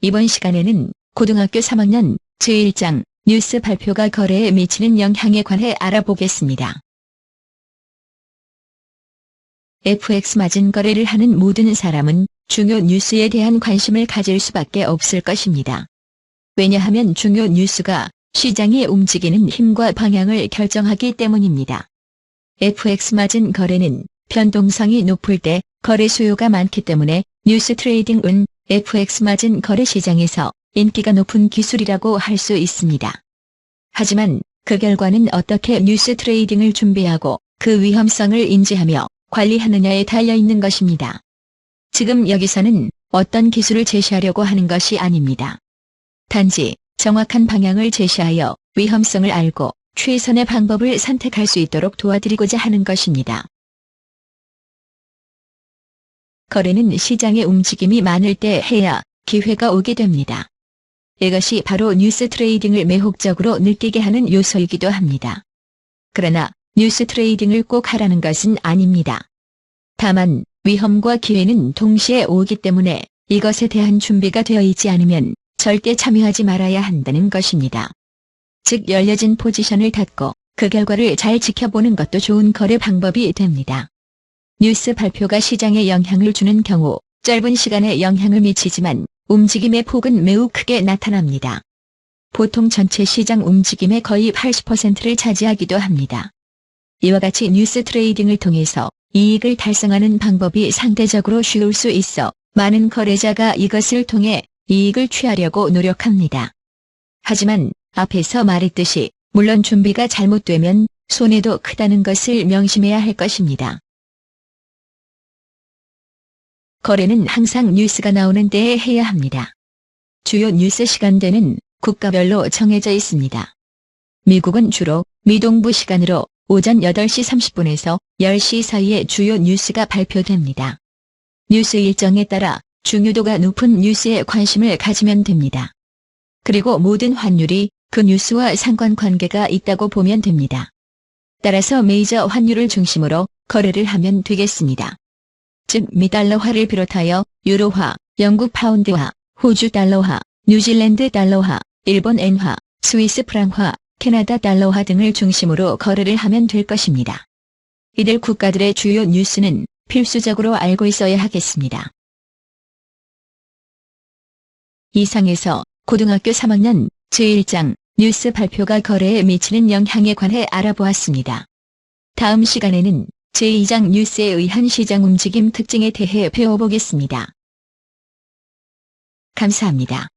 이번 시간에는 고등학교 3학년 제1장 뉴스 발표가 거래에 미치는 영향에 관해 알아보겠습니다. FX 마진 거래를 하는 모든 사람은 중요 뉴스에 대한 관심을 가질 수밖에 없을 것입니다. 왜냐하면 중요 뉴스가 시장이 움직이는 힘과 방향을 결정하기 때문입니다. FX 마진 거래는 변동성이 높을 때 거래 수요가 많기 때문에 뉴스 트레이딩은 FX 마진 거래 시장에서 인기가 높은 기술이라고 할 수 있습니다. 하지만 그 결과는 어떻게 뉴스 트레이딩을 준비하고 그 위험성을 인지하며 관리하느냐에 달려 있는 것입니다. 지금 여기서는 어떤 기술을 제시하려고 하는 것이 아닙니다. 단지 정확한 방향을 제시하여 위험성을 알고 최선의 방법을 선택할 수 있도록 도와드리고자 하는 것입니다. 거래는 시장의 움직임이 많을 때 해야 기회가 오게 됩니다. 이것이 바로 뉴스 트레이딩을 매혹적으로 느끼게 하는 요소이기도 합니다. 그러나 뉴스 트레이딩을 꼭 하라는 것은 아닙니다. 다만 위험과 기회는 동시에 오기 때문에 이것에 대한 준비가 되어 있지 않으면 절대 참여하지 말아야 한다는 것입니다. 즉 열려진 포지션을 닫고 그 결과를 잘 지켜보는 것도 좋은 거래 방법이 됩니다. 뉴스 발표가 시장에 영향을 주는 경우 짧은 시간에 영향을 미치지만 움직임의 폭은 매우 크게 나타납니다. 보통 전체 시장 움직임의 거의 80%를 차지하기도 합니다. 이와 같이 뉴스 트레이딩을 통해서 이익을 달성하는 방법이 상대적으로 쉬울 수 있어 많은 거래자가 이것을 통해 이익을 취하려고 노력합니다. 하지만 앞에서 말했듯이 물론 준비가 잘못되면 손해도 크다는 것을 명심해야 할 것입니다. 거래는 항상 뉴스가 나오는 때에 해야 합니다. 주요 뉴스 시간대는 국가별로 정해져 있습니다. 미국은 주로 미동부 시간으로 오전 8시 30분에서 10시 사이에 주요 뉴스가 발표됩니다. 뉴스 일정에 따라 중요도가 높은 뉴스에 관심을 가지면 됩니다. 그리고 모든 환율이 그 뉴스와 상관관계가 있다고 보면 됩니다. 따라서 메이저 환율을 중심으로 거래를 하면 되겠습니다. 즉 미달러화를 비롯하여 유로화, 영국 파운드화, 호주 달러화, 뉴질랜드 달러화, 일본 엔화, 스위스 프랑화, 캐나다 달러화 등을 중심으로 거래를 하면 될 것입니다. 이들 국가들의 주요 뉴스는 필수적으로 알고 있어야 하겠습니다. 이상에서 고등학교 3학년 제1장 뉴스 발표가 거래에 미치는 영향에 관해 알아보았습니다. 다음 시간에는 제2장 뉴스에 의한 시장 움직임 특징에 대해 배워보겠습니다. 감사합니다.